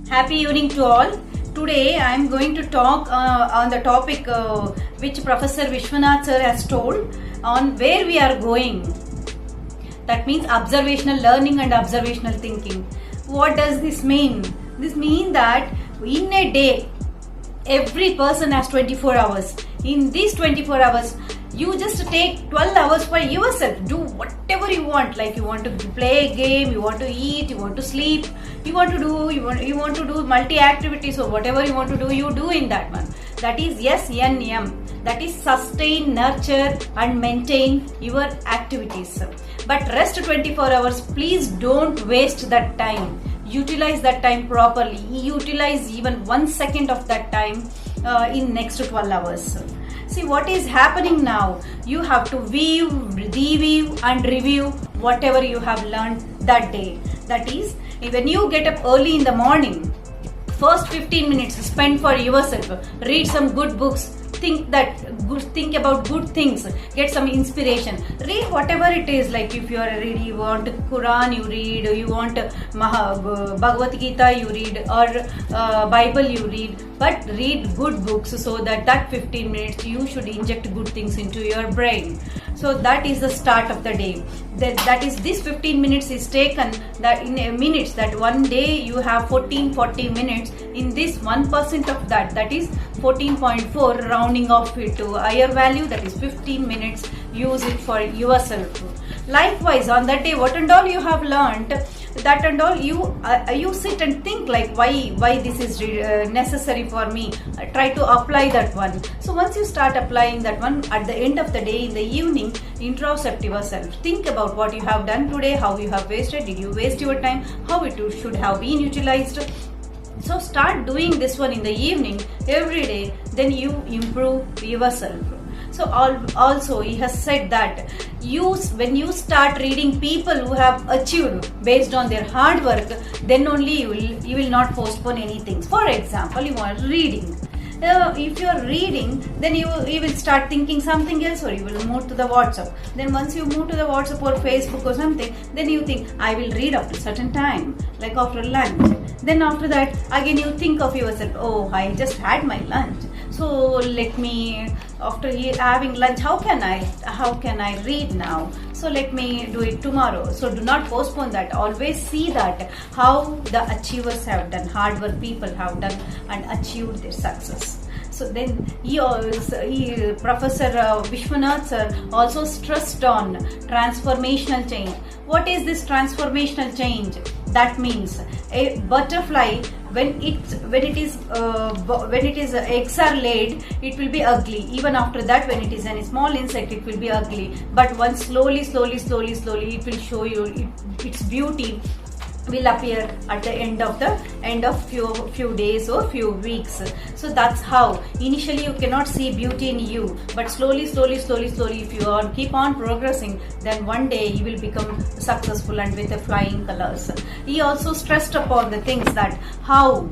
Happy evening to all. Today I am going to talk on the topic which Professor Vishwanath sir has told on where we are going. That means observational learning and observational thinking. What does this mean? This means that in a day, every person has 24 hours. In these 24 hours, you just take 12 hours for yourself. Do whatever you want. Like you want to play a game, you want to eat, you want to sleep, you want to do multi activities or whatever you want to do, you do in that one. That is SNM. That is sustain, nurture and maintain your activities. But rest 24 hours, please don't waste that time. Utilize that time properly. Utilize even 1 second of that time in next 12 hours. See what is happening now. You have to view, review and review whatever you have learned that day. That is, when you get up early in the morning, first 15 minutes spend for yourself. Read some good books. Think about good things. Get some inspiration. Read whatever it is. Like if you are reading, you want Quran, you read. You want Bhagavad Gita, you read, or Bible, you read. But read good books so that 15 minutes you should inject good things into your brain. So that is the start of the day. That is, this 15 minutes is taken that in a minutes, that one day you have 40 minutes. In this 1% of that is 14.4, rounding off it to higher value, that is 15 minutes. Use it for yourself. Likewise, on that day, what and all you have learned, that and all you sit and think like why this is necessary for me. Try to apply that one. So once you start applying that one, at the end of the day, in the evening, introspect yourself. Think about what you have done today, how you have wasted, did you waste your time, how it should have been utilized. So start doing this one in the evening every day, then you improve yourself. So also he has said that when you start reading people who have achieved based on their hard work, then only you will not postpone anything. For example, you are reading. If you are reading, then you will start thinking something else, or you will move to the WhatsApp. Then once you move to the WhatsApp or Facebook or something, then you think, I will read after a certain time, like after lunch. Then after that, again you think of yourself, oh, I just had my lunch. So let me, after having lunch, how can I read now? So let me do it tomorrow. So do not postpone that. Always see that how the achievers have done, hard work people have done and achieved their success. So then Professor Vishwanath sir also stressed on transformational change. What is this transformational change? That means a butterfly, when eggs are laid, it will be ugly. Even after that, when it is a small insect, it will be ugly. But once slowly, it will show you its beauty will appear at the end of few days or few weeks. So that's how initially you cannot see beauty in you, but slowly, if you keep on progressing, then one day you will become successful and with the flying colors. He also stressed upon the things that how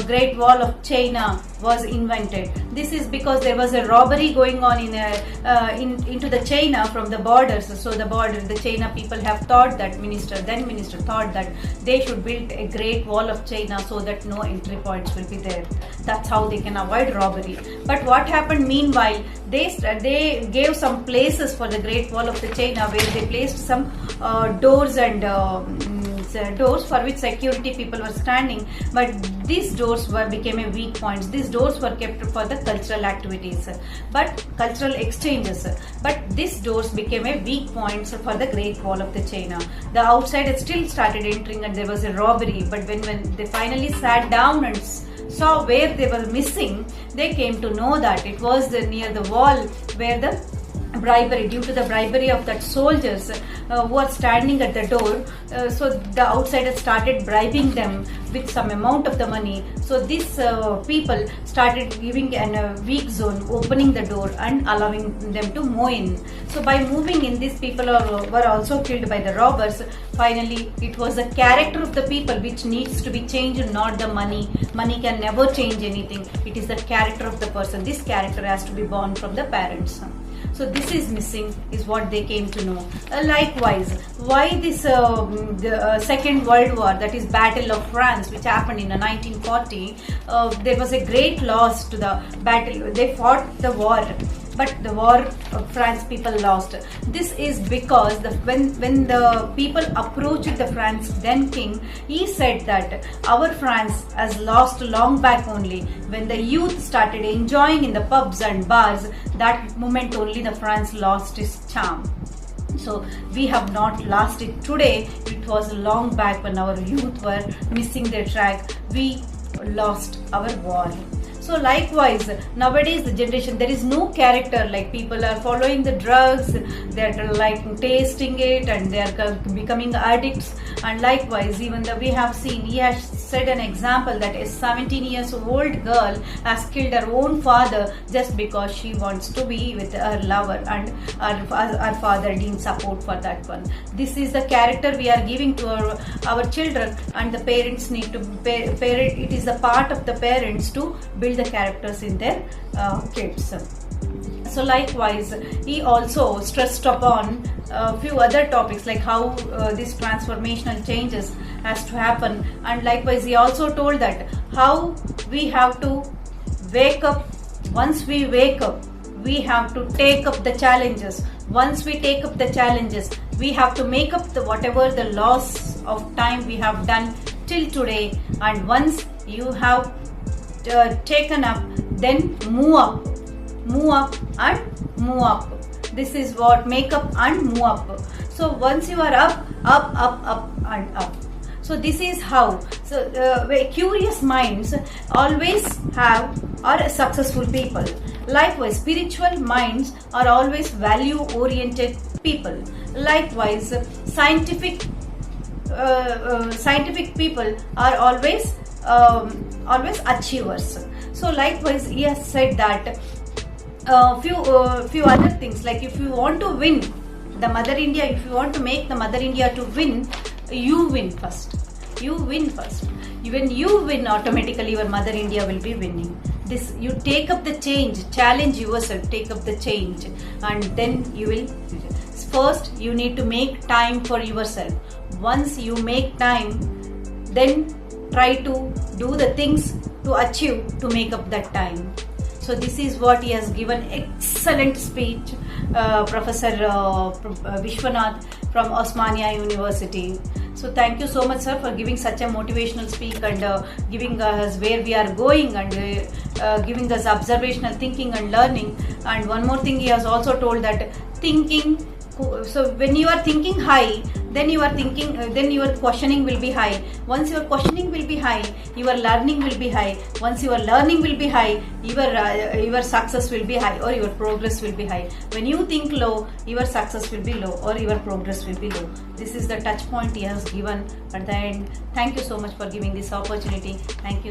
Great Wall of China was invented. This is because there was a robbery going on into the China from the borders. So the China people have thought that minister thought that they should build a Great Wall of China so that no entry points will be there. That's how they can avoid robbery. But what happened meanwhile? They gave some places for the Great Wall of the China where they placed some doors and doors for which security people were standing, but these doors became a weak point. These doors were kept for the cultural activities, but cultural exchanges. But these doors became a weak point for the Great Wall of the China. The outside still started entering and there was a robbery, but when they finally sat down and saw where they were missing, they came to know that it was near the wall where due to the bribery of that soldiers who were standing at the door, so the outsiders started bribing them with some amount of the money. So these people started giving a weak zone, opening the door and allowing them to move in. So by moving in, these people were also killed by the robbers. Finally, it was the character of the people which needs to be changed, not the money. Money can never change anything. It is the character of the person. This character has to be born from the parents. So this is missing, is what they came to know. Likewise, why this Second World War, that is Battle of France, which happened in 1940, there was a great loss to the battle. They fought the war, but the war France people lost. This is because when the people approached the France then king, he said that our France has lost long back only. When the youth started enjoying in the pubs and bars, that moment only the France lost its charm. So we have not lost it today. It was long back when our youth were missing their track. We lost our war. So likewise, nowadays the generation, there is no character. Like, people are following the drugs, they are like tasting it, and they are becoming addicts. And likewise, even though we have seen, he has said an example that a 17 years old girl has killed her own father just because she wants to be with her lover, and her father didn't support for that one. This is the character we are giving to our children, and the parents need to parent. It is a part of the parents to build the characters in their kids. So likewise, he also stressed upon a few other topics, like how this transformational changes has to happen. And likewise, he also told that how we have to wake up. Once we wake up, we have to take up the challenges. Once we take up the challenges, we have to make up the whatever the loss of time we have done till today. And once you have taken up, then move up and move up. This is what make up and move up. So once you are up and up. So this is how. So curious minds always are successful people. Likewise, spiritual minds are always value oriented people. Likewise, scientific people are always achievers. So likewise, he has said that few other things, like if you want to win the Mother India, if you want to make the Mother India to win, you win first. When you win, automatically your Mother India will be winning. This, you take up the change, challenge yourself, take up the change, and then you will. First, you need to make time for yourself. Once you make time, then try to do the things to achieve, to make up that time. So this is what he has given. Excellent speech, Professor Vishwanath from Osmania University. So thank you so much, sir, for giving such a motivational speak, and giving us where we are going, and giving us observational thinking and learning. And one more thing, he has also told that thinking. So when you are thinking high, then you are thinking, then your questioning will be high. Once your questioning will be high, your learning will be high. Once your learning will be high, your success will be high, or your progress will be high. When you think low, your success will be low, or your progress will be low. This is the touch point he has given at the end. Thank you so much for giving this opportunity. Thank you.